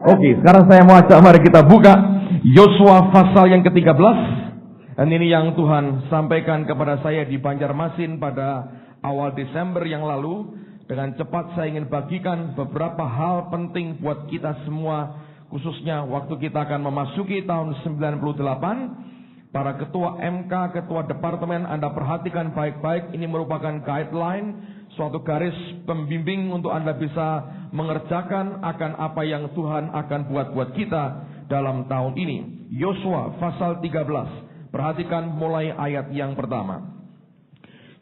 Oke, sekarang saya mau ajak mari kita buka Yosua pasal yang ke-13. Dan ini yang Tuhan sampaikan kepada saya di Banjarmasin pada awal Desember yang lalu. Dengan cepat saya ingin bagikan beberapa hal penting buat kita semua, khususnya waktu kita akan memasuki tahun 98. Para ketua MK, ketua departemen, Anda perhatikan baik-baik. Ini merupakan guideline, suatu garis pembimbing untuk Anda bisa mengerjakan akan apa yang Tuhan akan buat kita dalam tahun ini. Yosua pasal 13. Perhatikan mulai ayat yang pertama.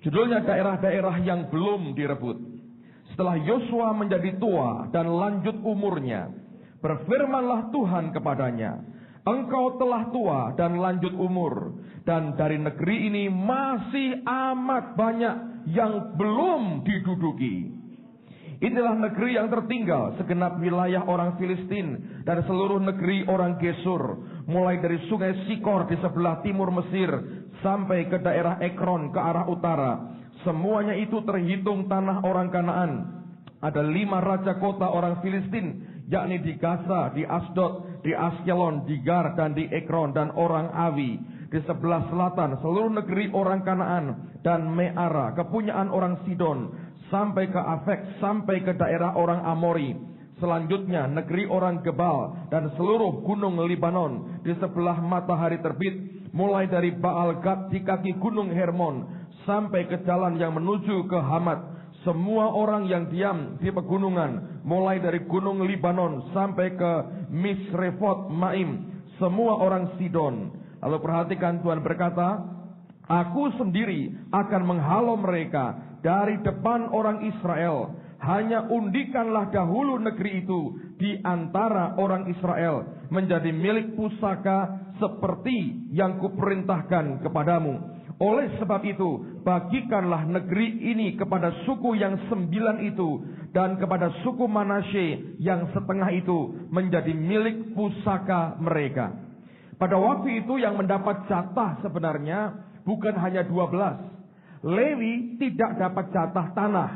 Judulnya daerah-daerah yang belum direbut. Setelah Yosua menjadi tua dan lanjut umurnya, berfirmanlah Tuhan kepadanya, engkau telah tua dan lanjut umur, dan dari negeri ini masih amat banyak yang belum diduduki. Inilah negeri yang tertinggal, segenap wilayah orang Filistin dan seluruh negeri orang Gesur, mulai dari sungai Sikor di sebelah timur Mesir sampai ke daerah Ekron ke arah utara. Semuanya itu terhitung tanah orang Kanaan. Ada 5 raja kota orang Filistin, yakni di Gaza, di Asdod, di Askelon, di Gar, dan di Ekron, dan orang Awi. Di sebelah selatan seluruh negeri orang Kanaan dan Meara, kepunyaan orang Sidon, sampai ke Afek, sampai ke daerah orang Amori. Selanjutnya negeri orang Gebal dan seluruh gunung Libanon di sebelah matahari terbit, mulai dari Baal Gad di kaki gunung Hermon sampai ke jalan yang menuju ke Hamat. Semua orang yang diam di pegunungan, mulai dari gunung Libanon sampai ke Misrefot Maim, semua orang Sidon. Lalu perhatikan, Tuhan berkata, aku sendiri akan menghalau mereka dari depan orang Israel. Hanya undikanlah dahulu negeri itu di antara orang Israel menjadi milik pusaka seperti yang kuperintahkan kepadamu. Oleh sebab itu, bagikanlah negeri ini kepada suku yang 9 itu, dan kepada suku Manasye yang setengah itu menjadi milik pusaka mereka. Pada waktu itu yang mendapat jatah sebenarnya bukan hanya 12. Lewi tidak dapat jatah tanah.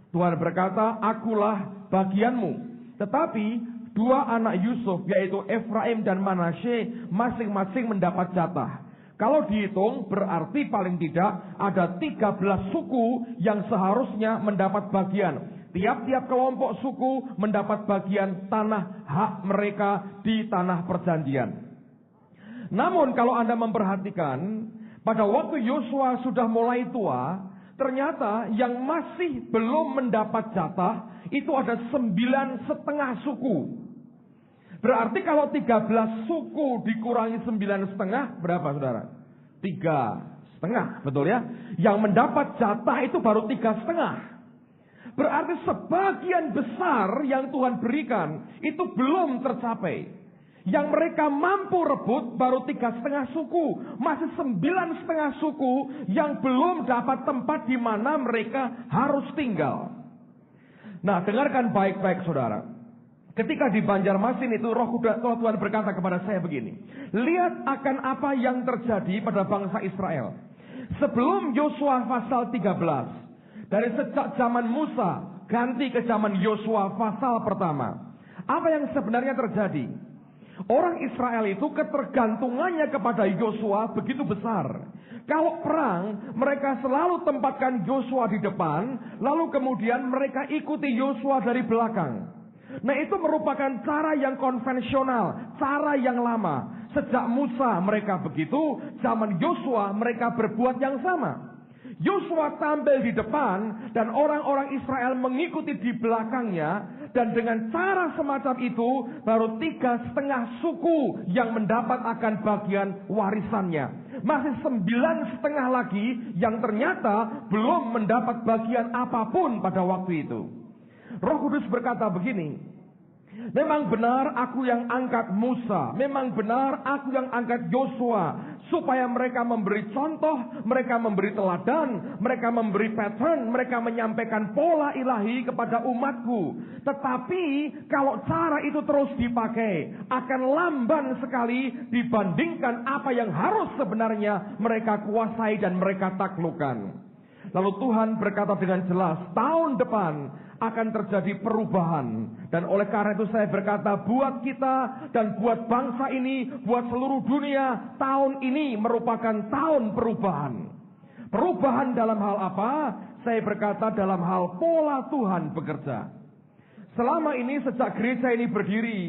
Tuhan berkata, akulah bagianmu. Tetapi 2 anak Yusuf, yaitu Efraim dan Manasye, masing-masing mendapat jatah. Kalau dihitung berarti paling tidak ada 13 suku yang seharusnya mendapat bagian. Tiap-tiap kelompok suku mendapat bagian tanah hak mereka di tanah perjanjian. Namun kalau Anda memperhatikan, pada waktu Yosua sudah mulai tua, ternyata yang masih belum mendapat jatah itu ada 9,5 suku. Berarti kalau 13 suku dikurangi 9,5 berapa saudara? 3,5, betul ya? Yang mendapat jatah itu baru 3,5. Berarti sebagian besar yang Tuhan berikan itu belum tercapai. Yang mereka mampu rebut baru 3,5 suku. Masih 9,5 suku yang belum dapat tempat di mana mereka harus tinggal. Nah, dengarkan baik-baik saudara. Ketika di Banjarmasin itu roh Tuhan berkata kepada saya begini. Lihat akan apa yang terjadi pada bangsa Israel. Sebelum Yosua pasal 13. Dari sejak zaman Musa ganti ke zaman Yosua pasal pertama. Apa yang sebenarnya terjadi? Orang Israel itu ketergantungannya kepada Yosua begitu besar. Kalau perang, mereka selalu tempatkan Yosua di depan, lalu kemudian mereka ikuti Yosua dari belakang. Nah, itu merupakan cara yang konvensional, cara yang lama. Sejak Musa mereka begitu, zaman Yosua mereka berbuat yang sama. Yosua tampil di depan dan orang-orang Israel mengikuti di belakangnya. Dan dengan cara semacam itu baru 3,5 suku yang mendapat akan bagian warisannya. Masih 9,5 lagi yang ternyata belum mendapat bagian apapun pada waktu itu. Roh Kudus berkata begini, memang benar aku yang angkat Musa, memang benar aku yang angkat Yosua, supaya mereka memberi contoh, mereka memberi teladan, mereka memberi pattern, mereka menyampaikan pola ilahi kepada umatku. Tetapi kalau cara itu terus dipakai, akan lamban sekali dibandingkan apa yang harus sebenarnya mereka kuasai dan mereka taklukkan. Lalu Tuhan berkata dengan jelas, tahun depan akan terjadi perubahan. Dan oleh karena itu saya berkata, buat kita dan buat bangsa ini, buat seluruh dunia, tahun ini merupakan tahun perubahan. Perubahan dalam hal apa? Saya berkata dalam hal pola Tuhan bekerja. Selama ini sejak gereja ini berdiri,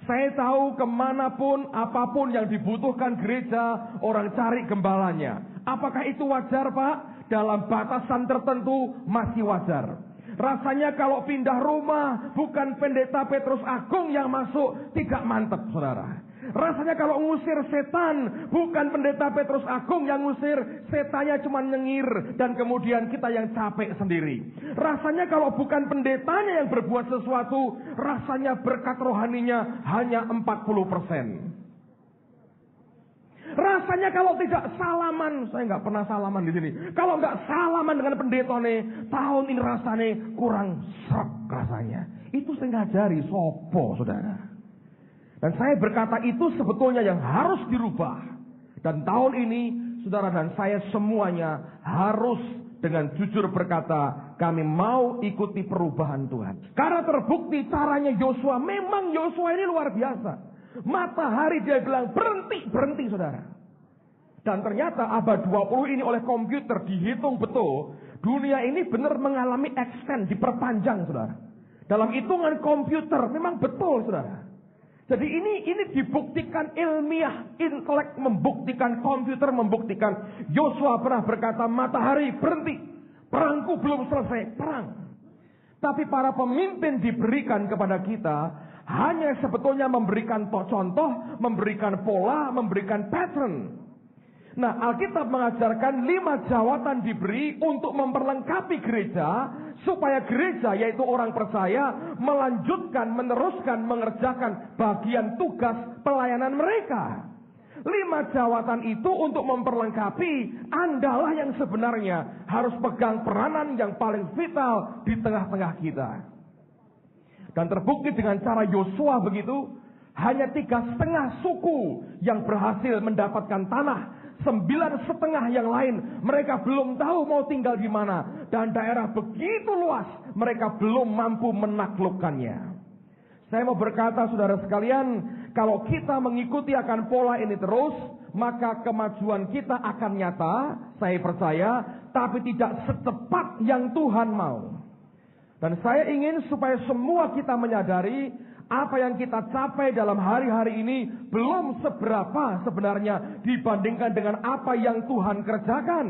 saya tahu kemanapun, apapun yang dibutuhkan gereja, orang cari gembalanya. Apakah itu wajar, Pak? Dalam batasan tertentu masih wajar. Rasanya kalau pindah rumah, bukan pendeta Petrus Agung yang masuk, tidak mantap, saudara. Rasanya kalau ngusir setan, bukan pendeta Petrus Agung yang ngusir, setannya cuma nyengir, dan kemudian kita yang capek sendiri. Rasanya kalau bukan pendetanya yang berbuat sesuatu, rasanya berkat rohaninya hanya 40%. Rasanya kalau tidak salaman, saya nggak pernah salaman di sini. Kalau nggak salaman dengan pendeta nih, tahun ini rasanya kurang serap rasanya. Itu saya ngajari sopo, saudara. Dan saya berkata itu sebetulnya yang harus dirubah. Dan tahun ini, saudara dan saya semuanya harus dengan jujur berkata, kami mau ikuti perubahan Tuhan. Karena terbukti caranya Yosua, memang Yosua ini luar biasa. Matahari dia bilang berhenti saudara. Dan ternyata abad 20 ini oleh komputer dihitung betul. Dunia ini benar mengalami extend, diperpanjang saudara. Dalam hitungan komputer memang betul saudara. Jadi ini dibuktikan ilmiah, intelek membuktikan, komputer membuktikan. Yosua pernah berkata, matahari berhenti, perangku belum selesai, perang. Tapi para pemimpin diberikan kepada kita hanya sebetulnya memberikan contoh, memberikan pola, memberikan pattern. Nah, Alkitab mengajarkan 5 jawatan diberi untuk memperlengkapi gereja, supaya gereja, yaitu orang percaya, melanjutkan, meneruskan, mengerjakan bagian tugas pelayanan mereka. 5 jawatan itu untuk memperlengkapi, Andalah yang sebenarnya harus pegang peranan yang paling vital di tengah-tengah kita. Dan terbukti dengan cara Yosua begitu, hanya 3,5 suku yang berhasil mendapatkan tanah. 9,5 yang lain, mereka belum tahu mau tinggal di mana. Dan daerah begitu luas, mereka belum mampu menaklukkannya. Saya mau berkata saudara sekalian, kalau kita mengikuti akan pola ini terus, maka kemajuan kita akan nyata, saya percaya, tapi tidak secepat yang Tuhan mau. Dan saya ingin supaya semua kita menyadari, apa yang kita capai dalam hari-hari ini belum seberapa sebenarnya dibandingkan dengan apa yang Tuhan kerjakan.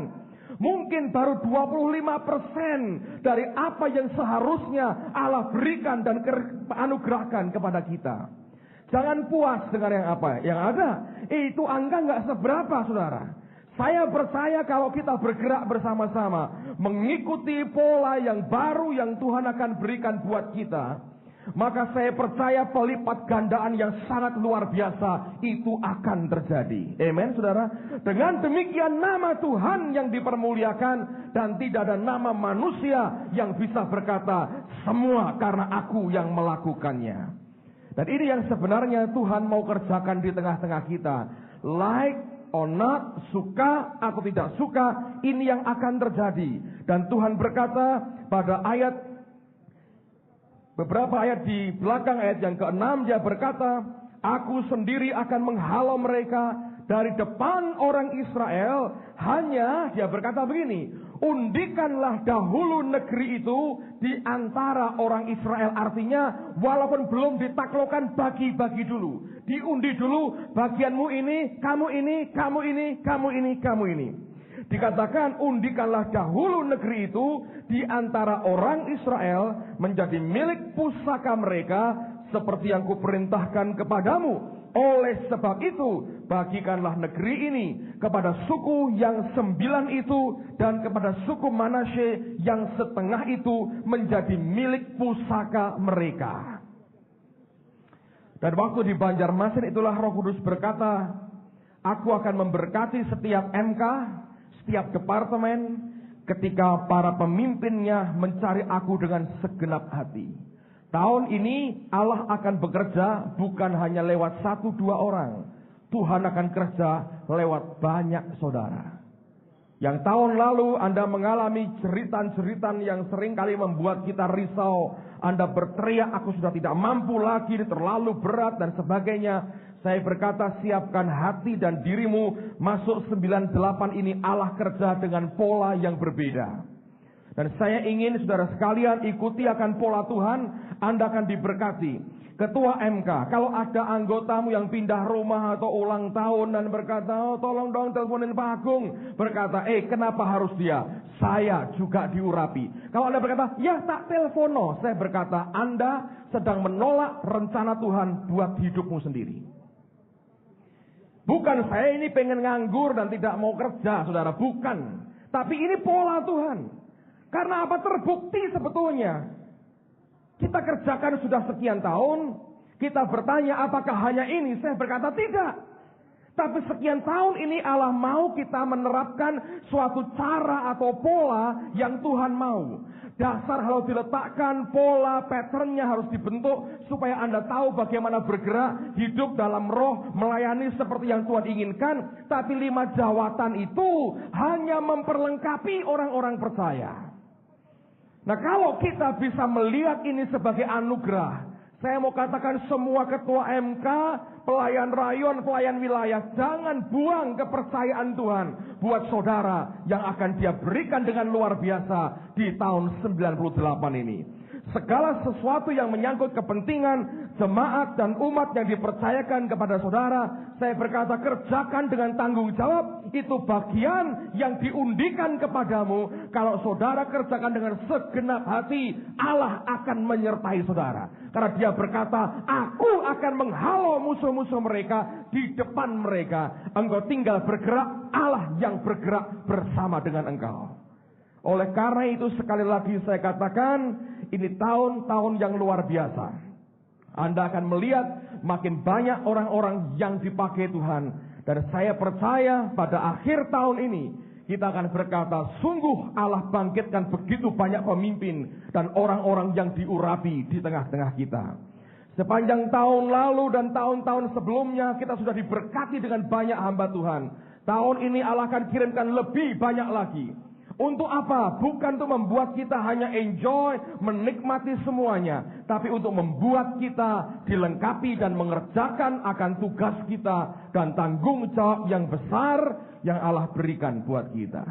Mungkin baru 25% dari apa yang seharusnya Allah berikan dan anugerahkan kepada kita. Jangan puas dengan yang apa yang ada. Itu angka nggak seberapa, saudara. Saya percaya kalau kita bergerak bersama-sama, mengikuti pola yang baru yang Tuhan akan berikan buat kita, maka saya percaya pelipat gandaan yang sangat luar biasa itu akan terjadi. Amen, saudara. Dengan demikian nama Tuhan yang dipermuliakan, dan tidak ada nama manusia yang bisa berkata, semua karena aku yang melakukannya. Dan ini yang sebenarnya Tuhan mau kerjakan di tengah-tengah kita. Like or not, suka atau tidak suka, ini yang akan terjadi. Dan Tuhan berkata pada beberapa ayat di belakang, ayat yang ke-6, dia berkata, aku sendiri akan menghalau mereka dari depan orang Israel. Hanya, dia berkata begini, undikanlah dahulu negeri itu di antara orang Israel. Artinya, walaupun belum ditaklukkan, bagi-bagi dulu. Diundi dulu, bagianmu ini, kamu ini, kamu ini, kamu ini, kamu ini. Dikatakan, undikanlah dahulu negeri itu di antara orang Israel menjadi milik pusaka mereka, seperti yang kuperintahkan kepadamu. Oleh sebab itu, bagikanlah negeri ini kepada suku yang 9 itu, dan kepada suku Manasye yang setengah itu menjadi milik pusaka mereka. Dan waktu di Banjarmasin itulah Roh Kudus berkata, aku akan memberkati setiap MK, setiap departemen, ketika para pemimpinnya mencari aku dengan segenap hati. Tahun ini Allah akan bekerja bukan hanya lewat 1-2 orang. Tuhan akan kerja lewat banyak saudara. Yang tahun lalu Anda mengalami jeritan-jeritan yang sering kali membuat kita risau. Anda berteriak, aku sudah tidak mampu lagi, ini terlalu berat dan sebagainya. Saya berkata, siapkan hati dan dirimu. Masuk 98 ini Allah kerja dengan pola yang berbeda. Dan saya ingin saudara sekalian ikuti akan pola Tuhan, Anda akan diberkati. Ketua MK, kalau ada anggotamu yang pindah rumah atau ulang tahun dan berkata, oh tolong dong teleponin Pak Agung. Berkata, kenapa harus dia? Saya juga diurapi. Kalau Anda berkata, ya tak telepono. Saya berkata, Anda sedang menolak rencana Tuhan buat hidupmu sendiri. Bukan saya ini pengen nganggur dan tidak mau kerja, saudara. Bukan. Tapi ini pola Tuhan. Karena apa? Terbukti sebetulnya. Kita kerjakan sudah sekian tahun. Kita bertanya apakah hanya ini? Saya berkata tidak. Tapi sekian tahun ini Allah mau kita menerapkan suatu cara atau pola yang Tuhan mau. Dasar harus diletakkan, pola, patternnya harus dibentuk. Supaya Anda tahu bagaimana bergerak, hidup dalam roh, melayani seperti yang Tuhan inginkan. Tapi 5 jawatan itu hanya memperlengkapi orang-orang percaya. Nah, kalau kita bisa melihat ini sebagai anugerah, saya mau katakan semua ketua MK, pelayan rayon, pelayan wilayah, jangan buang kepercayaan Tuhan buat saudara yang akan dia berikan dengan luar biasa di tahun 98 ini. Segala sesuatu yang menyangkut kepentingan jemaat dan umat yang dipercayakan kepada saudara, saya berkata kerjakan dengan tanggung jawab. Itu bagian yang diundikan kepadamu. Kalau saudara kerjakan dengan segenap hati, Allah akan menyertai saudara. Karena dia berkata, aku akan menghalau musuh-musuh mereka di depan mereka. Engkau tinggal bergerak, Allah yang bergerak bersama dengan engkau. Oleh karena itu sekali lagi saya katakan, ini tahun-tahun yang luar biasa. Anda akan melihat makin banyak orang-orang yang dipakai Tuhan. Dan saya percaya pada akhir tahun ini, kita akan berkata, sungguh Allah bangkitkan begitu banyak pemimpin dan orang-orang yang diurapi di tengah-tengah kita. Sepanjang tahun lalu dan tahun-tahun sebelumnya, kita sudah diberkati dengan banyak hamba Tuhan. Tahun ini Allah akan kirimkan lebih banyak lagi. Untuk apa? Bukan untuk membuat kita hanya enjoy, menikmati semuanya. Tapi untuk membuat kita dilengkapi dan mengerjakan akan tugas kita dan tanggung jawab yang besar yang Allah berikan buat kita.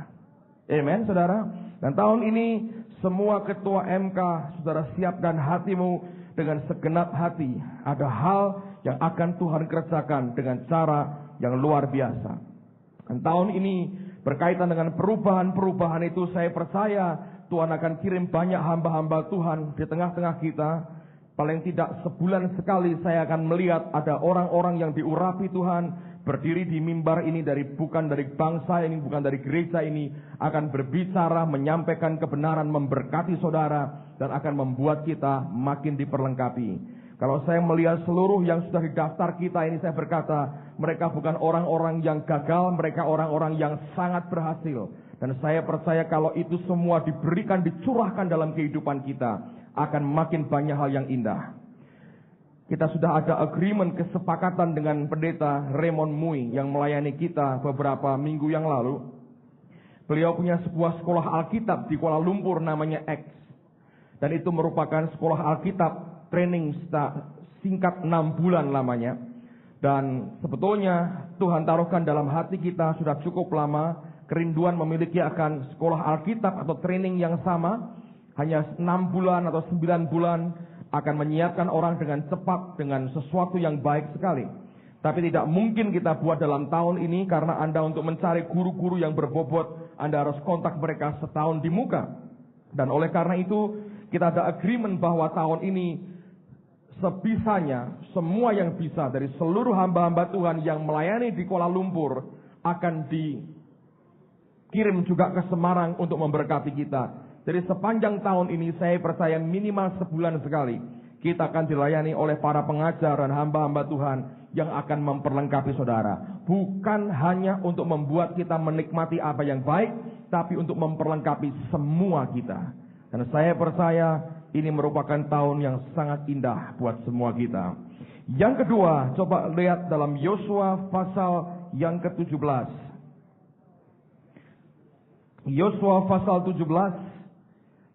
Amen, saudara. Dan tahun ini semua ketua MK, saudara siapkan hatimu dengan segenap hati. Ada hal yang akan Tuhan kerjakan dengan cara yang luar biasa. Dan tahun ini berkaitan dengan perubahan-perubahan itu, saya percaya Tuhan akan kirim banyak hamba-hamba Tuhan di tengah-tengah kita. Paling tidak sebulan sekali saya akan melihat ada orang-orang yang diurapi Tuhan berdiri di mimbar ini bukan dari bangsa ini, bukan dari gereja ini, akan berbicara, menyampaikan kebenaran, memberkati saudara, dan akan membuat kita makin diperlengkapi. Kalau saya melihat seluruh yang sudah didaftar kita ini, saya berkata, mereka bukan orang-orang yang gagal, mereka orang-orang yang sangat berhasil. Dan saya percaya kalau itu semua diberikan, dicurahkan dalam kehidupan kita, akan makin banyak hal yang indah. Kita sudah ada agreement, kesepakatan dengan pendeta Raymond Mui yang melayani kita beberapa minggu yang lalu. Beliau punya sebuah sekolah Alkitab di Kuala Lumpur namanya X. Dan itu merupakan sekolah Alkitab training singkat 6 bulan lamanya. Dan sebetulnya Tuhan taruhkan dalam hati kita sudah cukup lama kerinduan memiliki akan sekolah Alkitab atau training yang sama. Hanya 6 bulan atau 9 bulan akan menyiapkan orang dengan cepat, dengan sesuatu yang baik sekali. Tapi tidak mungkin kita buat dalam tahun ini, karena Anda untuk mencari guru-guru yang berbobot, Anda harus kontak mereka setahun di muka. Dan oleh karena itu kita ada agreement bahwa tahun ini sebisanya, semua yang bisa dari seluruh hamba-hamba Tuhan yang melayani di Kuala Lumpur akan dikirim juga ke Semarang untuk memberkati kita. Jadi sepanjang tahun ini saya percaya minimal sebulan sekali kita akan dilayani oleh para pengajar dan hamba-hamba Tuhan yang akan memperlengkapi saudara. Bukan hanya untuk membuat kita menikmati apa yang baik, tapi untuk memperlengkapi semua kita. Dan saya percaya ini merupakan tahun yang sangat indah buat semua kita. Yang kedua, coba lihat dalam Yosua pasal yang ke-17. Yosua pasal 17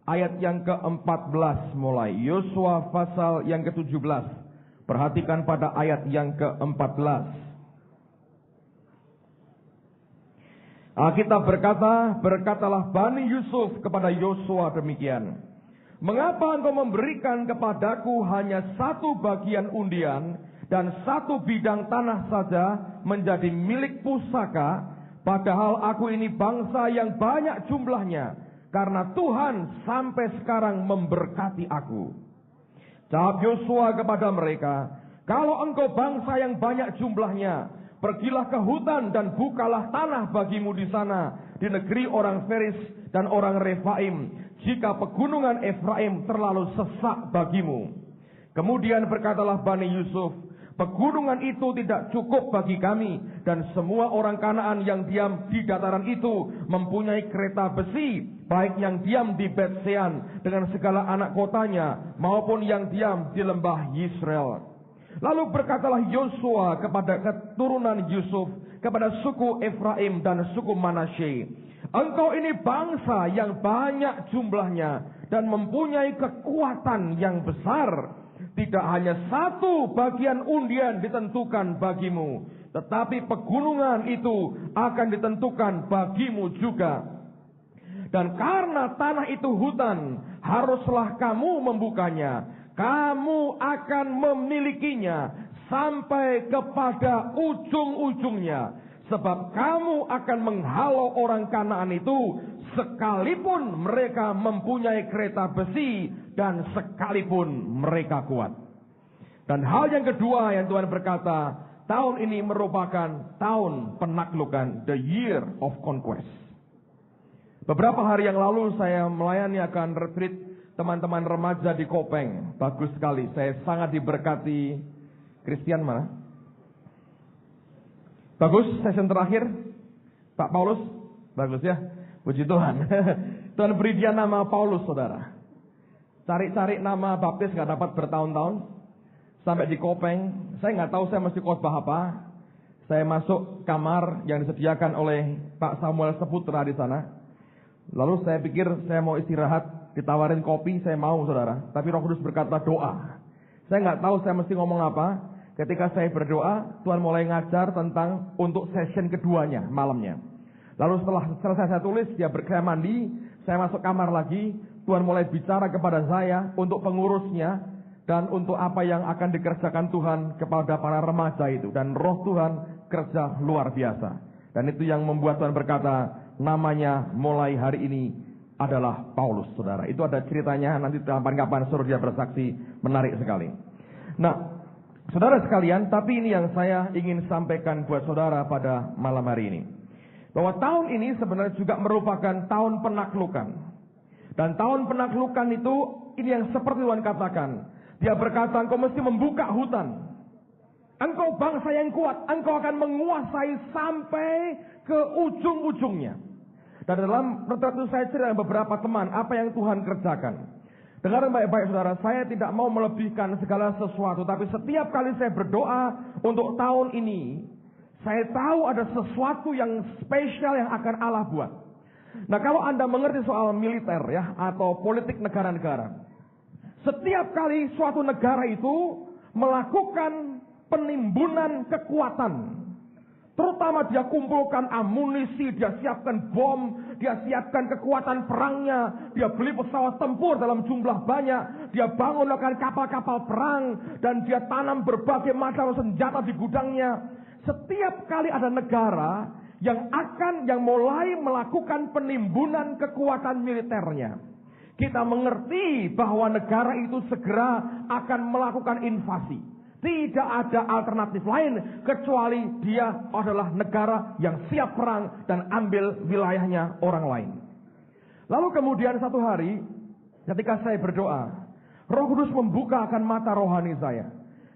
ayat yang ke-14 mulai. Yosua pasal yang ke-17. Perhatikan pada ayat yang ke-14. Alkitab berkata, berkatalah Bani Yusuf kepada Yosua demikian. Mengapa engkau memberikan kepadaku hanya satu bagian undian dan satu bidang tanah saja menjadi milik pusaka, padahal aku ini bangsa yang banyak jumlahnya, karena Tuhan sampai sekarang memberkati aku. Jawab Yosua kepada mereka, kalau engkau bangsa yang banyak jumlahnya, pergilah ke hutan dan bukalah tanah bagimu di sana, di negeri orang Feris dan orang Refaim, jika pegunungan Efraim terlalu sesak bagimu. Kemudian berkatalah Bani Yusuf, pegunungan itu tidak cukup bagi kami, dan semua orang Kanaan yang diam di dataran itu mempunyai kereta besi, baik yang diam di Bet-Sean dengan segala anak kotanya, maupun yang diam di lembah Yisrael. Lalu berkatalah Yosua kepada keturunan Yusuf, kepada suku Efraim dan suku Manasye, engkau ini bangsa yang banyak jumlahnya dan mempunyai kekuatan yang besar. Tidak hanya satu bagian undian ditentukan bagimu, tetapi pegunungan itu akan ditentukan bagimu juga. Dan karena tanah itu hutan, haruslah kamu membukanya. Kamu akan memilikinya sampai kepada ujung-ujungnya. Sebab kamu akan menghalau orang Kanaan itu, sekalipun mereka mempunyai kereta besi dan sekalipun mereka kuat. Dan hal yang kedua yang Tuhan berkata, tahun ini merupakan tahun penaklukan, the year of conquest. Beberapa hari yang lalu saya melayani akan retreat teman-teman remaja di Kopeng. Bagus sekali, saya sangat diberkati. Christian mana? Bagus, session terakhir Pak Paulus. Bagus ya, puji Tuhan. Tuhan beri dia nama Paulus, saudara. Cari-cari nama baptis gak dapat bertahun-tahun. Sampai di Kopeng, saya gak tahu saya mesti khotbah apa. Saya masuk kamar yang disediakan oleh Pak Samuel Seputra di sana. Lalu saya pikir saya mau istirahat, ditawarin kopi, saya mau, saudara. Tapi Roh Kudus berkata doa. Saya nggak tahu saya mesti ngomong apa. Ketika saya berdoa, Tuhan mulai ngajar tentang untuk session keduanya malamnya. Lalu setelah selesai saya tulis, dia berkaya mandi, saya masuk kamar lagi. Tuhan mulai bicara kepada saya untuk pengurusnya dan untuk apa yang akan dikerjakan Tuhan kepada para remaja itu. Dan Roh Tuhan kerja luar biasa. Dan itu yang membuat Tuhan berkata, namanya mulai hari ini adalah Paulus, saudara. Itu ada ceritanya, nanti kapan-kapan suruh dia bersaksi, menarik sekali. Nah, saudara sekalian, tapi ini yang saya ingin sampaikan buat saudara pada malam hari ini. Bahwa tahun ini sebenarnya juga merupakan tahun penaklukan. Dan tahun penaklukan itu, ini yang seperti Tuhan katakan. Dia berkata, engkau mesti membuka hutan. Engkau bangsa yang kuat, engkau akan menguasai sampai ke ujung-ujungnya. Dan dalam retret itu saya cerita dengan beberapa teman apa yang Tuhan kerjakan. Dengar baik-baik saudara, saya tidak mau melebihkan segala sesuatu, tapi setiap kali saya berdoa untuk tahun ini, saya tahu ada sesuatu yang spesial yang akan Allah buat. Nah, kalau Anda mengerti soal militer ya atau politik negara-negara, setiap kali suatu negara itu melakukan penimbunan kekuatan, terutama dia kumpulkan amunisi, dia siapkan bom, dia siapkan kekuatan perangnya, dia beli pesawat tempur dalam jumlah banyak, dia bangunkan kapal-kapal perang, dan dia tanam berbagai macam senjata di gudangnya. Setiap kali ada negara yang mulai melakukan penimbunan kekuatan militernya, kita mengerti bahwa negara itu segera akan melakukan invasi. Tidak ada alternatif lain kecuali dia adalah negara yang siap perang dan ambil wilayahnya orang lain. Lalu kemudian satu hari ketika saya berdoa, Roh Kudus membukakan mata rohani saya.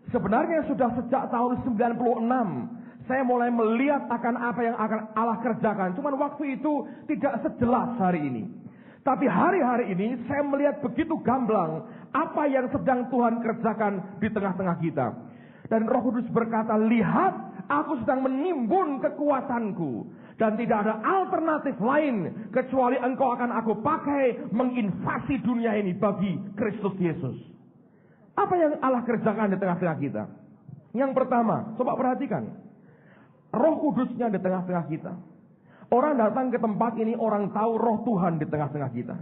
Sebenarnya sudah sejak tahun 96 saya mulai melihat akan apa yang akan Allah kerjakan. Cuman waktu itu tidak sejelas hari ini. Tapi hari-hari ini saya melihat begitu gamblang apa yang sedang Tuhan kerjakan di tengah-tengah kita. Dan Roh Kudus berkata, lihat, aku sedang menimbun kekuatanku. Dan tidak ada alternatif lain kecuali engkau akan aku pakai menginvasi dunia ini bagi Kristus Yesus. Apa yang Allah kerjakan di tengah-tengah kita? Yang pertama, coba perhatikan. Roh Kudusnya di tengah-tengah kita. Orang datang ke tempat ini, orang tahu roh Tuhan di tengah-tengah kita.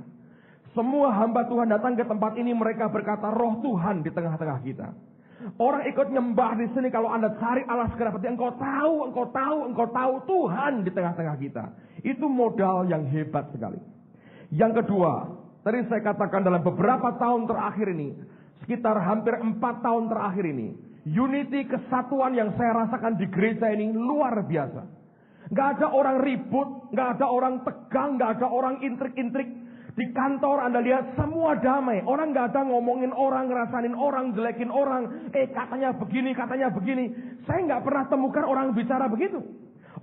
Semua hamba Tuhan datang ke tempat ini, mereka berkata roh Tuhan di tengah-tengah kita. Orang ikut nyembah di sini, kalau Anda cari Allah segera pasti engkau tahu Tuhan di tengah-tengah kita. Itu modal yang hebat sekali. Yang kedua, tadi saya katakan dalam beberapa tahun terakhir ini, sekitar hampir 4 tahun terakhir ini, unity, kesatuan yang saya rasakan di gereja ini luar biasa. Gak ada orang ribut, gak ada orang tegang, gak ada orang intrik-intrik. Di kantor Anda lihat semua damai. Orang gak ada ngomongin orang, ngerasain orang, jelekin orang. Katanya begini. Saya gak pernah temukan orang bicara begitu.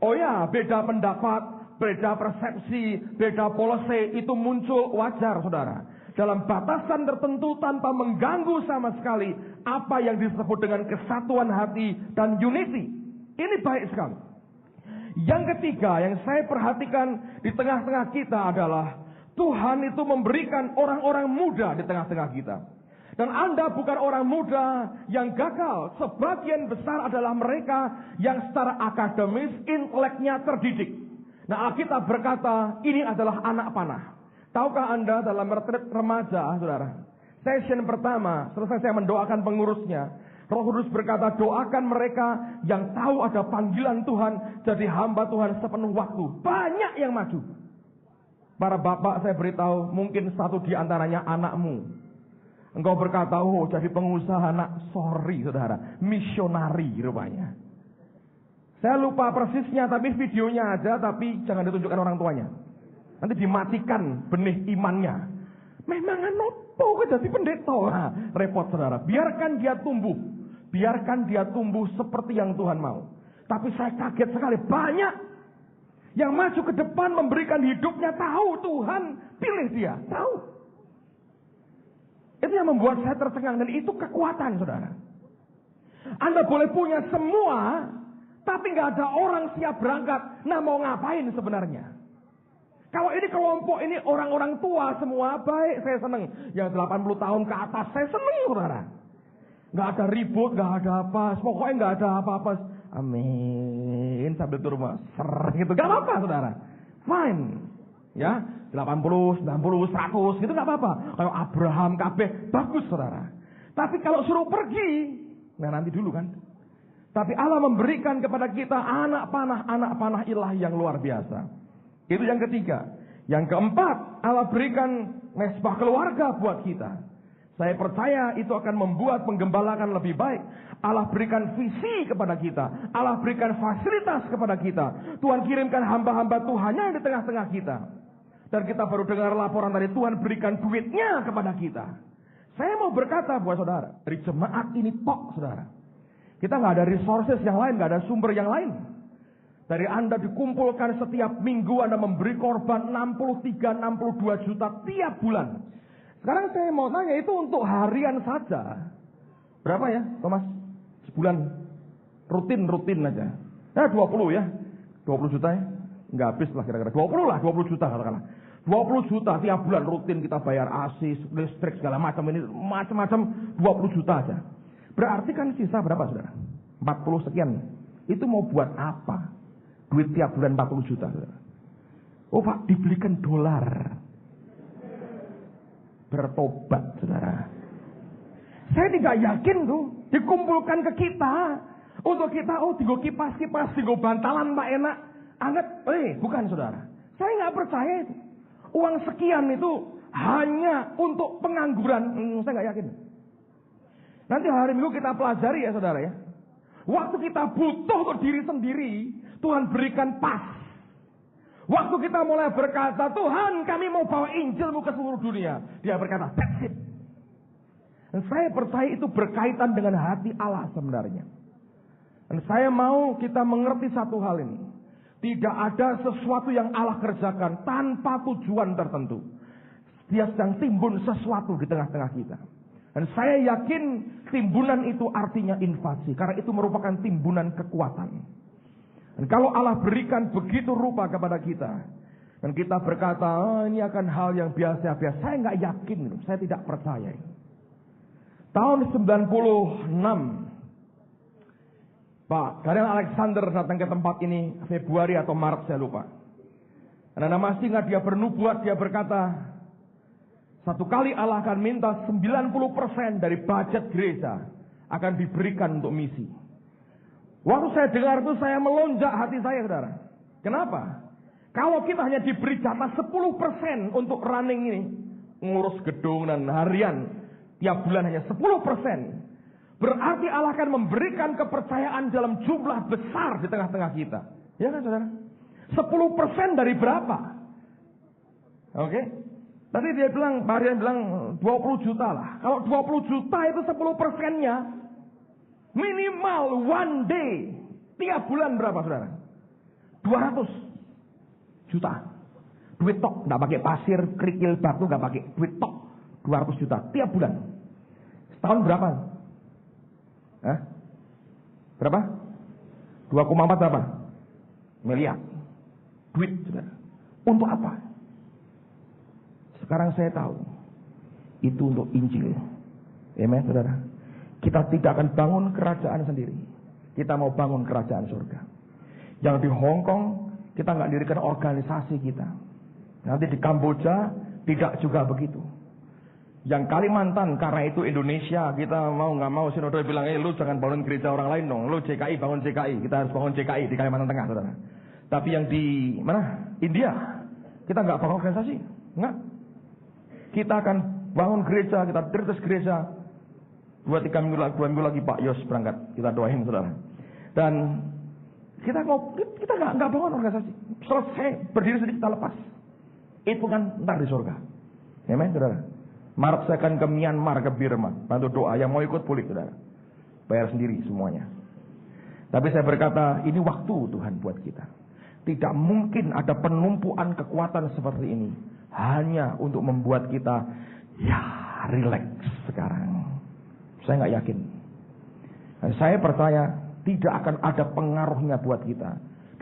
Oh ya, beda pendapat, beda persepsi, beda policy, itu muncul wajar, saudara. Dalam batasan tertentu tanpa mengganggu sama sekali apa yang disebut dengan kesatuan hati dan unity. Ini baik sekali. Yang ketiga yang saya perhatikan di tengah-tengah kita adalah Tuhan itu memberikan orang-orang muda di tengah-tengah kita. Dan Anda bukan orang muda yang gagal. Sebagian besar adalah mereka yang secara akademis, inteleknya terdidik. Nah, Alkitab berkata ini adalah anak panah. Tahukah Anda dalam retreat remaja, saudara? Session pertama, selesai saya mendoakan pengurusnya. Roh Kudus berkata, doakan mereka yang tahu ada panggilan Tuhan jadi hamba Tuhan sepenuh waktu. Banyak yang maju. Para bapak saya beritahu, mungkin satu di antaranya anakmu. Engkau berkata, oh jadi pengusaha nak. Sorry saudara, misionari rupanya. Saya lupa persisnya, tapi videonya ada, tapi jangan ditunjukkan orang tuanya. Nanti dimatikan benih imannya. Memang anopo jadi pendeta. Nah, repot saudara. Biarkan dia tumbuh. Biarkan dia tumbuh seperti yang Tuhan mau. Tapi saya kaget sekali. Banyak yang maju ke depan memberikan hidupnya. Tahu Tuhan pilih dia. Tahu. Itu yang membuat saya tercengang. Dan itu kekuatan saudara. Anda boleh punya semua. Tapi gak ada orang siap berangkat. Nah mau ngapain sebenarnya? Kalau ini kelompok ini orang-orang tua semua baik, saya senang. Yang 80 tahun ke atas saya senang saudara. Gak ada ribut, gak ada apa, pokoknya gak ada apa-apa. Amin. Sambil turun gitu. Gak apa-apa saudara. Fine. Ya, 80, 90, 100 gitu gak apa-apa. Kayak Abraham, kabeh, bagus saudara. Tapi kalau suruh pergi, nah nanti dulu kan. Tapi Allah memberikan kepada kita anak panah ilahi yang luar biasa. Itu yang ketiga. Yang keempat, Allah berikan mesbah keluarga buat kita. Saya percaya itu akan membuat penggembalakan lebih baik. Allah berikan visi kepada kita. Allah berikan fasilitas kepada kita. Tuhan kirimkan hamba-hamba Tuhannya di tengah-tengah kita. Dan kita baru dengar laporan tadi, Tuhan berikan duitnya kepada kita. Saya mau berkata buat saudara, dari jemaat ini tok saudara. Kita gak ada resources yang lain, gak ada sumber yang lain. Dari Anda dikumpulkan setiap minggu, Anda memberi korban 63-62 juta tiap bulan. Sekarang saya mau tanya, itu untuk harian saja. Berapa ya Thomas? Sebulan. Rutin aja. Nah 20 ya. 20 juta ya. Nggak habis lah kira-kira. 20 juta katakanlah. 20 juta tiap bulan rutin kita bayar AC, listrik segala macam ini. Macam-macam 20 juta aja. Berarti kan sisa berapa saudara? 40 sekian. Itu mau buat apa? Duit tiap bulan 40 juta saudara. Oh Pak, dibelikan dolar. Bertobat saudara. Saya tidak yakin tuh dikumpulkan ke kita untuk kita tinggal kipas tinggal bantalan Pak enak anget. Bukan saudara. Saya nggak percaya itu. Uang sekian itu hanya untuk pengangguran. Saya nggak yakin. Nanti hari Minggu kita pelajari ya saudara ya. Waktu kita butuh untuk diri sendiri, Tuhan berikan pas. Waktu kita mulai berkata, Tuhan kami mau bawa Injilmu ke seluruh dunia. Dia berkata, that's it. Dan saya percaya itu berkaitan dengan hati Allah sebenarnya. Dan saya mau kita mengerti satu hal ini. Tidak ada sesuatu yang Allah kerjakan tanpa tujuan tertentu. Dia sedang timbun sesuatu di tengah-tengah kita. Dan saya yakin timbunan itu artinya invasi. Karena itu merupakan timbunan kekuatan. Dan kalau Allah berikan begitu rupa kepada kita, dan kita berkata, oh, ini akan hal yang biasa-biasa, saya nggak yakin, saya tidak percaya. Tahun 96, Pak Kardinal Alexander datang ke tempat ini Februari atau Maret, saya lupa. Dan Anda masih ingat dia bernubuat, dia berkata, satu kali Allah akan minta 90% dari budget gereja akan diberikan untuk misi. Waktu saya dengar itu saya melonjak hati saya, saudara. Kenapa? Kalau kita hanya diberi jatah 10% untuk running ini, ngurus gedung dan harian, tiap bulan hanya 10%. Berarti Allah akan memberikan kepercayaan dalam jumlah besar di tengah-tengah kita. Ya kan, saudara? 10% dari berapa? Oke? Tadi dia bilang, Pak Rian bilang 20 juta lah. Kalau 20 juta itu 10%-nya minimal one day. Tiap bulan berapa, saudara? 200 juta. Duit tok, nggak pakai pasir, kerikil, batu, nggak pakai. Duit tok, 200 juta tiap bulan. Setahun berapa? Hah? Berapa? 2,4 berapa? Miliar. Duit, saudara. Untuk apa? Sekarang saya tahu. Itu untuk Injil. Amen, saudara. Kita tidak akan bangun kerajaan sendiri. Kita mau bangun kerajaan surga. Yang di Hong Kong, kita nggak dirikan organisasi kita. Nanti di Kamboja, tidak juga begitu. Yang Kalimantan, karena itu Indonesia, kita mau nggak mau, sinode bilang, lu jangan bangun gereja orang lain dong. Lu CKI, bangun CKI. Kita harus bangun CKI di Kalimantan Tengah, saudara. Tapi yang di mana? India, kita nggak bangun organisasi. Nggak. Kita akan bangun gereja, kita diritis gereja. 2-3 minggu lagi Pak Yos berangkat. Kita doain, saudara. Dan kita nggak bangun organisasi. Selesai berdiri sedikit kita lepas. Itu kan ntar di surga. Amen, saudara. Maret saya akan ke Myanmar, ke Burma. Bantu doa, yang mau ikut boleh, saudara. Bayar sendiri semuanya. Tapi saya berkata, ini waktu Tuhan buat kita. Tidak mungkin ada penumpuan kekuatan seperti ini hanya untuk membuat kita rileks sekarang. Saya nggak yakin. Dan saya percaya tidak akan ada pengaruhnya buat kita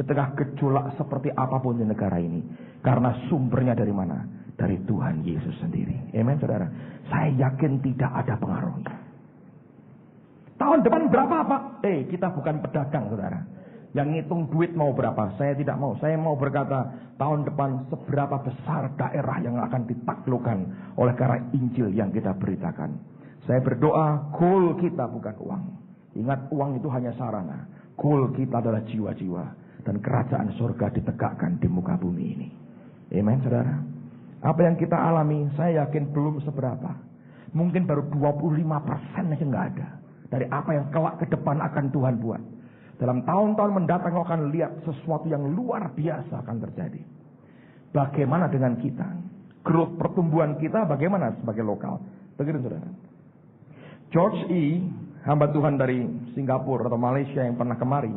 di tengah gejolak seperti apapun di negara ini. Karena sumbernya dari mana? Dari Tuhan Yesus sendiri. Amen, saudara. Saya yakin tidak ada pengaruhnya. Tahun depan berapa, Pak? Kita bukan pedagang, saudara. Yang ngitung duit mau berapa? Saya tidak mau. Saya mau berkata, tahun depan seberapa besar daerah yang akan ditaklukkan oleh karena Injil yang kita beritakan. Saya berdoa, goal kita bukan uang. Ingat, uang itu hanya sarana. Goal kita adalah jiwa-jiwa. Dan kerajaan surga ditegakkan di muka bumi ini. Amen, saudara. Apa yang kita alami, saya yakin belum seberapa. Mungkin baru 25% aja nggak ada. Dari apa yang kelak ke depan akan Tuhan buat. Dalam tahun-tahun mendatang kau akan lihat sesuatu yang luar biasa akan terjadi. Bagaimana dengan kita? Growth pertumbuhan kita bagaimana sebagai lokal? Begitu, saudara. George E., hamba Tuhan dari Singapura atau Malaysia yang pernah kemari.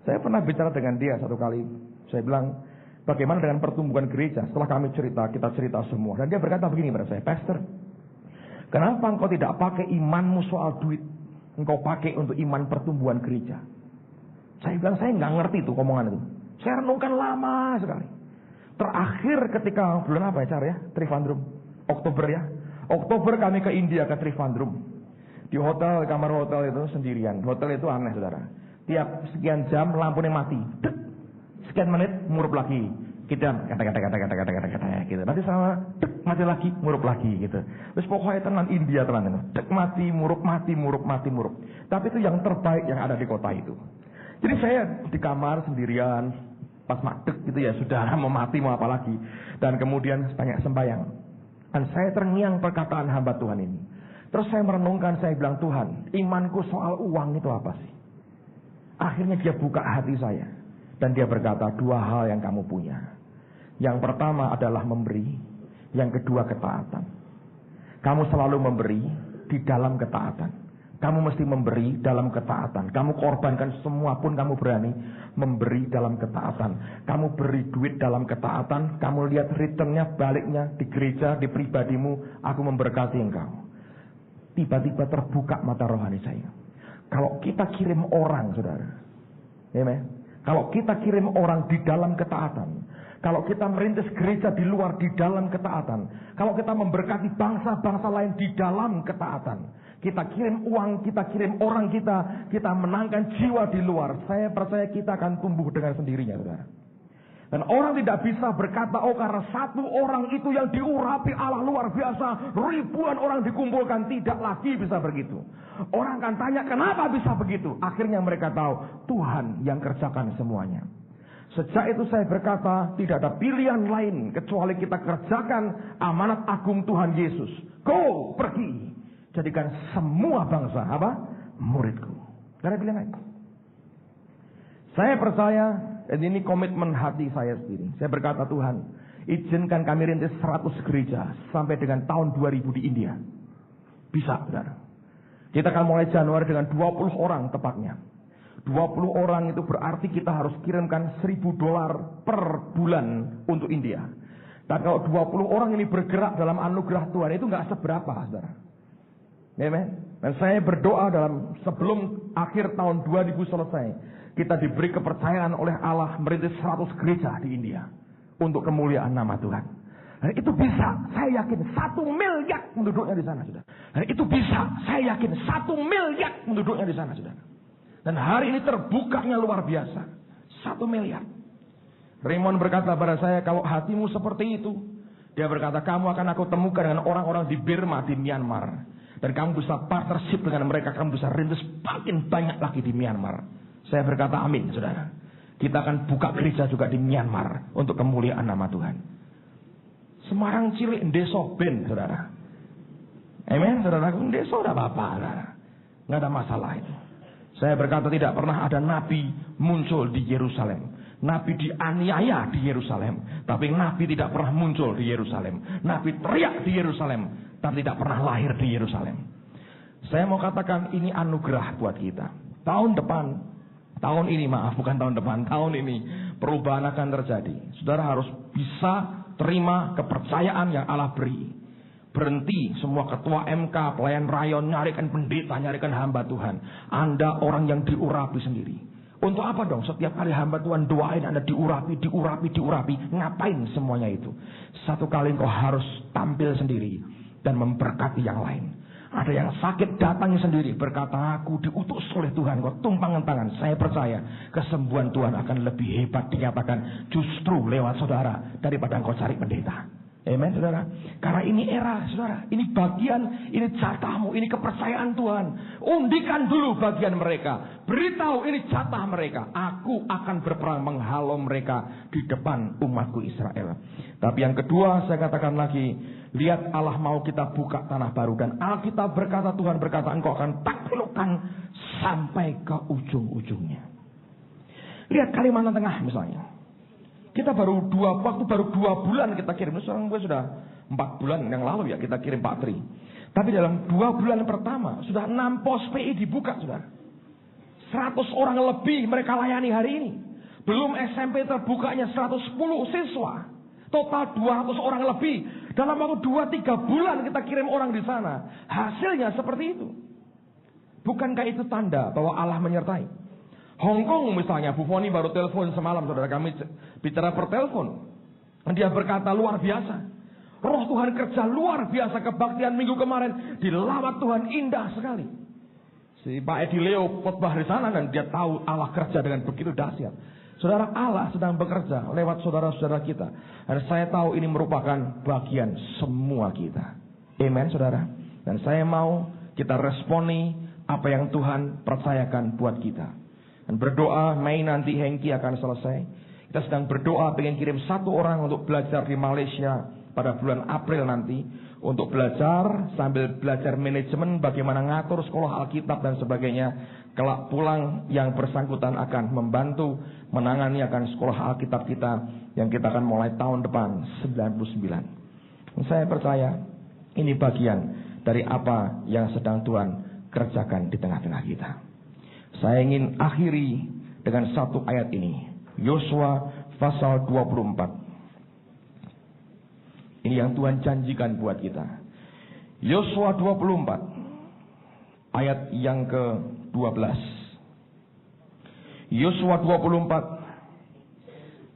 Saya pernah bicara dengan dia satu kali. Saya bilang, bagaimana dengan pertumbuhan gereja? Setelah kami cerita, kita cerita semua. Dan dia berkata begini pada saya, Pastor, kenapa engkau tidak pakai imanmu soal duit? Engkau pakai untuk iman pertumbuhan gereja. Saya bilang, saya nggak ngerti itu omongan itu. Saya renungkan lama sekali. Terakhir ketika bulan apa ya, Car ya? Trivandrum. Oktober ya. Oktober kami ke India, ke Trivandrum. Di hotel, kamar hotel itu sendirian. Hotel itu aneh, saudara. Tiap sekian jam lampunya mati. Dek. Sekian menit murup lagi. Kita kata gitu. Nanti sama dek mati lagi, murup lagi gitu. Terus pokoknya tenan India tenan. Dek mati, murup. Tapi itu yang terbaik yang ada di kota itu. Jadi saya di kamar sendirian, pas madek gitu ya, sudah mau mati mau apa lagi. Dan kemudian banyak sembahyang. Dan saya terngiang perkataan hamba Tuhan ini. Terus saya merenungkan, saya bilang, Tuhan, imanku soal uang itu apa sih? Akhirnya dia buka hati saya. Dan dia berkata, 2 hal yang kamu punya. Yang pertama adalah memberi. Yang kedua ketaatan. Kamu selalu memberi di dalam ketaatan. Kamu mesti memberi dalam ketaatan. Kamu korbankan semua pun kamu berani memberi dalam ketaatan. Kamu beri duit dalam ketaatan. Kamu lihat returnnya, baliknya di gereja, di pribadimu. Aku memberkati engkau. Tiba-tiba terbuka mata rohani saya. Kalau kita kirim orang, saudara. Amen. Kalau kita kirim orang di dalam ketaatan, kalau kita merintis gereja di luar di dalam ketaatan, kalau kita memberkati bangsa-bangsa lain di dalam ketaatan, kita kirim uang, kita kirim orang kita menangkan jiwa di luar, saya percaya kita akan tumbuh dengan sendirinya, saudara. Dan orang tidak bisa berkata, oh karena satu orang itu yang diurapi Allah luar biasa, ribuan orang dikumpulkan. Tidak lagi bisa begitu. Orang akan tanya, kenapa bisa begitu? Akhirnya mereka tahu, Tuhan yang kerjakan semuanya. Sejak itu saya berkata, tidak ada pilihan lain kecuali kita kerjakan amanat agung Tuhan Yesus. Go, pergi, jadikan semua bangsa apa? Muridku. Tidak ada pilihan lain. Saya percaya, dan ini komitmen hati saya sendiri. Saya berkata, Tuhan, izinkan kami rintis 100 gereja sampai dengan tahun 2000 di India. Bisa, saudara. Kita akan mulai Januari dengan 20 orang tepatnya. 20 orang itu berarti kita harus kirimkan $1.000 per bulan untuk India. Dan kalau 20 orang ini bergerak dalam anugerah Tuhan, itu nggak seberapa, saudara. Amen. Dan saya berdoa sebelum akhir tahun 2000 selesai, kita diberi kepercayaan oleh Allah merintis 100 gereja di India untuk kemuliaan nama Tuhan. Dan itu bisa, saya yakin 1 miliar penduduknya di sana, saudara. Dan itu bisa, saya yakin 1 miliar penduduknya di sana, saudara. Dan hari ini terbukanya luar biasa, 1 miliar. Raymond berkata pada saya, kalau hatimu seperti itu, dia berkata, kamu akan aku temukan dengan orang-orang di Burma, di Myanmar. Dan kamu bisa partnership dengan mereka, kamu bisa rintis makin banyak lagi di Myanmar. Saya berkata amin, saudara. Kita akan buka gereja juga di Myanmar untuk kemuliaan nama Tuhan. Semarang cilik Ndeso Ben, saudara. Amin, saudara. Ndeso udah apa-apa, saudara. Nggak ada masalah itu. Saya berkata tidak pernah ada nabi muncul di Yerusalem. Nabi dianiaya di Yerusalem, tapi nabi tidak pernah muncul di Yerusalem. Nabi teriak di Yerusalem, tapi tidak pernah lahir di Yerusalem. Saya mau katakan ini anugerah buat kita. Tahun ini perubahan akan terjadi. Saudara harus bisa terima kepercayaan yang Allah beri. Berhenti semua ketua MK, pelayan rayon, nyarikan pendeta, nyarikan hamba Tuhan. Anda orang yang diurapi sendiri. Untuk apa dong setiap kali hamba Tuhan doain Anda diurapi. Ngapain semuanya itu? Satu kali engkau harus tampil sendiri dan memberkati yang lain. Ada yang sakit datangnya sendiri berkata, aku diutus oleh Tuhan, kau tumpangan tangan. Saya percaya kesembuhan Tuhan akan lebih hebat dinyatakan justru lewat saudara daripada engkau cari pendeta. Amen, saudara. Karena ini era, saudara. Ini bagian, ini jatahmu, ini kepercayaan Tuhan. Undikan dulu bagian mereka. Beritahu ini jatah mereka. Aku akan berperang menghalau mereka di depan umatku Israel. Tapi yang kedua, saya katakan lagi, lihat Allah mau kita buka tanah baru. Dan Alkitab berkata, Tuhan berkata, engkau akan taklukkan sampai ke ujung-ujungnya. Lihat Kalimantan Tengah misalnya. Kita baru 2 bulan kita kirim. Sekarang gue sudah 4 bulan yang lalu ya kita kirim Pak Tri. Tapi dalam 2 bulan pertama sudah 6 pos PI dibuka, saudara. 100 orang lebih mereka layani hari ini. Belum SMP terbukanya 110 siswa. Total 200 orang lebih. Dalam waktu 2-3 bulan kita kirim orang di sana. Hasilnya seperti itu. Bukankah itu tanda bahwa Allah menyertai? Hong Kong misalnya, Bu Foni baru telepon semalam, saudara, kami bicara per telepon. Dia berkata luar biasa. Roh Tuhan kerja luar biasa, kebaktian minggu kemarin di Lawat Tuhan indah sekali. Si Pak Edi Leo khotbah di sana dan dia tahu Allah kerja dengan begitu dahsyat. Saudara, Allah sedang bekerja lewat saudara-saudara kita. Dan saya tahu ini merupakan bagian semua kita. Amen, saudara. Dan saya mau kita responi apa yang Tuhan percayakan buat kita. Dan berdoa, Mei nanti Hengki akan selesai. Kita sedang berdoa pengen kirim 1 orang untuk belajar di Malaysia pada bulan April nanti. Untuk belajar, sambil belajar manajemen, bagaimana ngatur sekolah Alkitab dan sebagainya. Kelak pulang yang bersangkutan akan membantu menangani akan sekolah Alkitab kita. Yang kita akan mulai tahun depan, 99. Saya percaya ini bagian dari apa yang sedang Tuhan kerjakan di tengah-tengah kita. Saya ingin akhiri dengan 1 ayat ini. Yosua pasal 24. Ini yang Tuhan janjikan buat kita. Yosua 24. Ayat yang ke-12. Yosua 24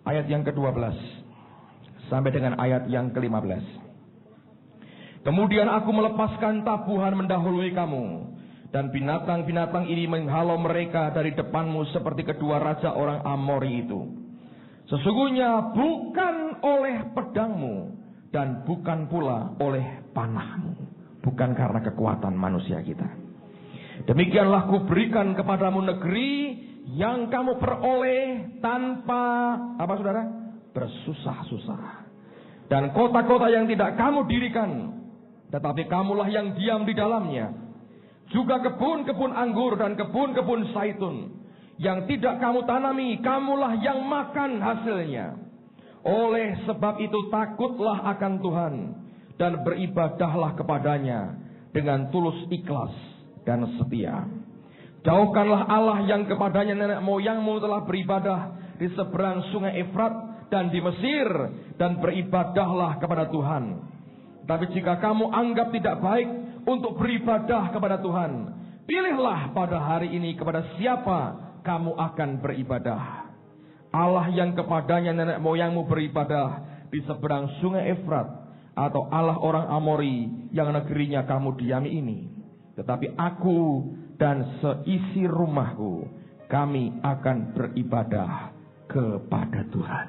ayat yang ke-12 sampai dengan ayat yang ke-15. Kemudian aku melepaskan tabuhan mendahului kamu, dan binatang-binatang ini menghalau mereka dari depanmu seperti kedua raja orang Amori itu. Sesungguhnya bukan oleh pedangmu dan bukan pula oleh panahmu, bukan karena kekuatan manusia kita. Demikianlah kuberikan kepadamu negeri yang kamu peroleh tanpa apa saudara? Bersusah-susah. Dan kota-kota yang tidak kamu dirikan, tetapi kamulah yang diam di dalamnya. Juga kebun-kebun anggur dan kebun-kebun zaitun yang tidak kamu tanami, kamulah yang makan hasilnya. Oleh sebab itu takutlah akan Tuhan dan beribadahlah kepadanya dengan tulus ikhlas dan setia. Jauhkanlah Allah yang kepadanya nenek moyangmu telah beribadah di seberang sungai Efrat dan di Mesir, dan beribadahlah kepada Tuhan. Tapi jika kamu anggap tidak baik untuk beribadah kepada Tuhan, pilihlah pada hari ini kepada siapa kamu akan beribadah. Allah yang kepadanya nenek moyangmu beribadah di seberang sungai Efrat, atau Allah orang Amori yang negerinya kamu diami ini. Tetapi aku dan seisi rumahku, kami akan beribadah kepada Tuhan.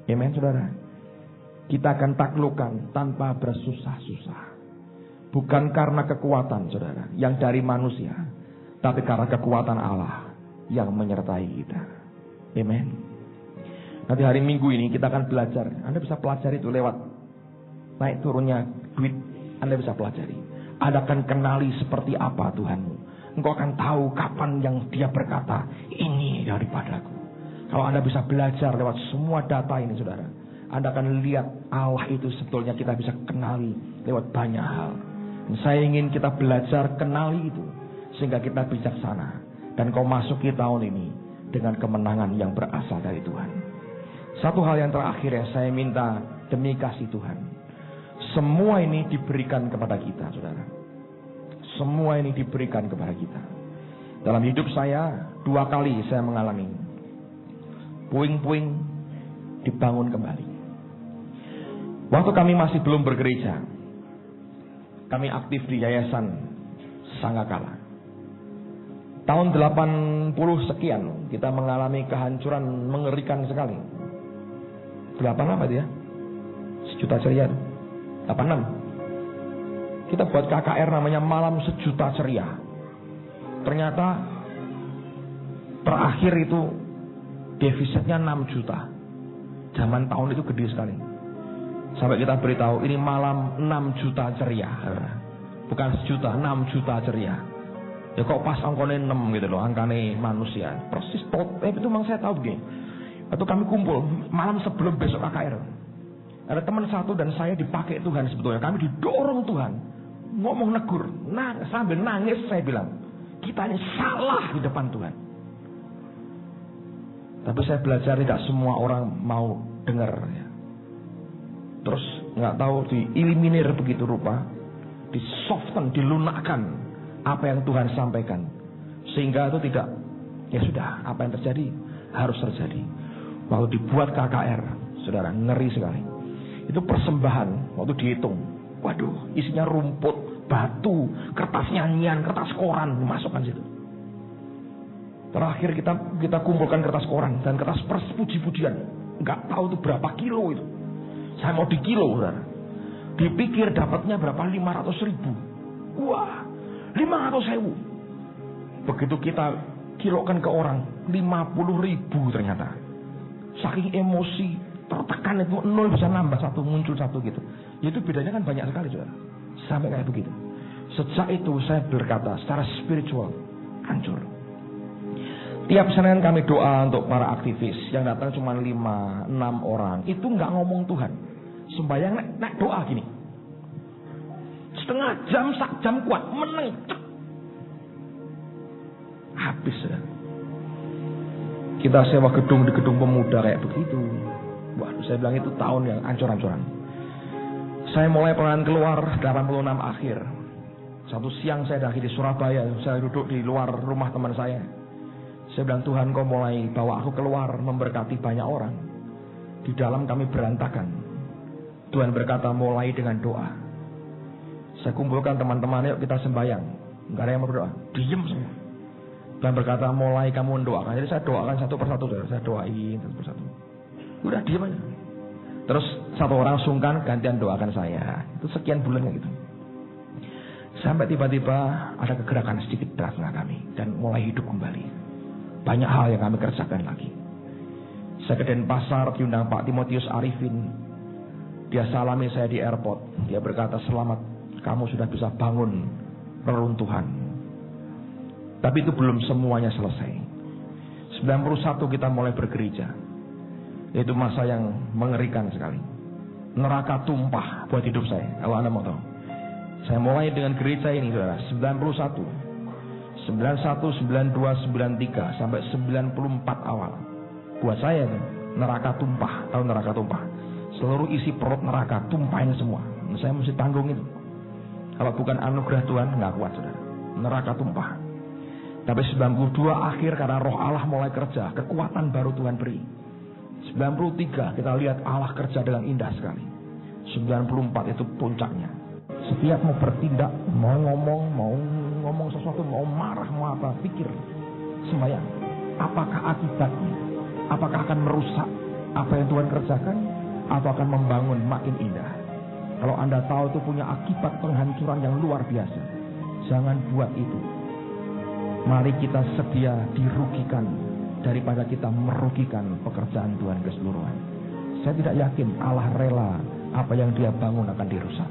Amen, saudara. Kita akan taklukkan tanpa bersusah-susah. Bukan karena kekuatan, saudara, yang dari manusia, tapi karena kekuatan Allah yang menyertai kita. Amen. Nanti hari Minggu ini kita akan belajar. Anda bisa pelajari itu lewat naik turunnya duit. Anda bisa pelajari. Anda akan kenali seperti apa Tuhanmu. Engkau akan tahu kapan yang Dia berkata, ini daripadaku. Kalau Anda bisa belajar lewat semua data ini, saudara, Anda akan lihat Allah itu sebetulnya kita bisa kenali lewat banyak hal. Dan saya ingin kita belajar kenali itu, sehingga kita bijaksana. Dan kau masuki tahun ini dengan kemenangan yang berasal dari Tuhan. Satu hal yang terakhir yang saya minta demi kasih Tuhan. Semua ini diberikan kepada kita, saudara. Semua ini diberikan kepada kita. Dalam hidup saya, 2 kali saya mengalami puing-puing dibangun kembali. Waktu kami masih belum bergereja, kami aktif di Yayasan Sanggakala. Tahun 80 sekian kita mengalami kehancuran mengerikan sekali. Berapa lama dia? 1 juta ceria. 86. Kita buat KKR namanya Malam Sejuta Ceria. Ternyata terakhir itu defisitnya 6 juta. Zaman tahun itu gede sekali. Sampai kita beritahu ini malam 6 juta ceria. Bukan 1 juta, 6 juta ceria. Ya kok pas angkanya 6 gitu loh, angkanya manusia. Persis itu memang saya tahu begini. Atau kami kumpul malam sebelum besok KKR. Ada teman satu dan saya dipakai Tuhan sebetulnya. Kami didorong Tuhan. Ngomong negur, sambil nangis saya bilang, kita ini salah di depan Tuhan. Tapi saya belajar tidak semua orang mau dengar. Ya. Terus nggak tahu dieliminir begitu rupa, disoften, dilunakkan apa yang Tuhan sampaikan, sehingga itu tidak, ya sudah, apa yang terjadi harus terjadi. Waktu dibuat KKR, saudara, ngeri sekali. Itu persembahan waktu dihitung, waduh, isinya rumput, batu, kertas nyanyian, kertas koran, masukkan situ. Terakhir kita kumpulkan kertas koran dan kertas puji-pujian, nggak tahu itu berapa kilo itu. Saya mau di kilo, saudara. Dipikir dapatnya berapa? 500.000. Wah, 500.000. Begitu kita kilokan ke orang, 50.000 ternyata. Saking emosi, tertekan itu 0 bisa nambah 1, muncul 1 gitu. Itu bedanya kan banyak sekali, saudara. Sampai kayak begitu. Sejak itu saya berkata secara spiritual hancur. Tiap Senin kami doa untuk para aktivis yang datang cuma 5-6 orang. Itu nggak ngomong Tuhan. Sembayang nek doa gini. Setengah jam, sak jam kuat, meneng. Habis ya. Kita sewa gedung di gedung pemuda kayak begitu. Waduh, saya bilang itu tahun yang ancur-ancuran. Saya mulai pelan keluar 86 akhir. Satu siang saya lagi di Surabaya, saya duduk di luar rumah teman saya. Saya bilang, Tuhan, kau mulai bawa aku keluar memberkati banyak orang. Di dalam kami berantakan. Tuhan berkata mulai dengan doa. Saya kumpulkan teman-teman, yuk kita sembahyang. Enggak ada yang berdoa, diam semua. Tuhan berkata mulai kamu mendoakan. Jadi saya doakan satu persatu, saya doain satu persatu. Udah diam aja. Terus satu orang sungkan gantian doakan saya. Itu sekian bulan gitu. Sampai tiba-tiba ada kegerakan sedikit di tengah kami dan mulai hidup kembali. Banyak hal yang kami kerjakan lagi. Saya ke Denpasar, diundang Pak Timotius Arifin. Dia salami saya di airport. Dia berkata, selamat, kamu sudah bisa bangun reruntuhan. Tapi itu belum semuanya selesai. 91 kita mulai bergereja. Itu masa yang mengerikan sekali. Neraka tumpah buat hidup saya, kalau Anda mau tahu. Saya mulai dengan gereja ini, saudara, 91, 92, 93, sampai 94 awal. Buat saya, neraka tumpah. Tahu neraka tumpah? Seluruh isi perut neraka, tumpahin semua. Saya mesti tanggung itu. Kalau bukan anugerah Tuhan, nggak kuat, saudara. Neraka tumpah. Tapi 92 akhir karena roh Allah mulai kerja. Kekuatan baru Tuhan beri. 93 kita lihat Allah kerja dengan indah sekali. 94 itu puncaknya. Setiap mau bertindak, mau ngomong sesuatu, mau marah, mau apa, pikir, sembahyang. Apakah akibatnya? Apakah akan merusak apa yang Tuhan kerjakan? Atau akan membangun makin indah? Kalau Anda tahu itu punya akibat penghancuran yang luar biasa, jangan buat itu. Mari kita sedia dirugikan daripada kita merugikan pekerjaan Tuhan keseluruhan. Saya tidak yakin Allah rela apa yang Dia bangun akan dirusak.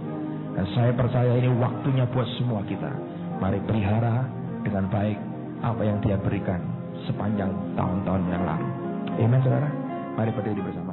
Dan saya percaya ini waktunya buat semua kita. Mari pelihara dengan baik apa yang Dia berikan sepanjang tahun-tahun yang lalu. Amen, saudara. Mari berdiri bersama.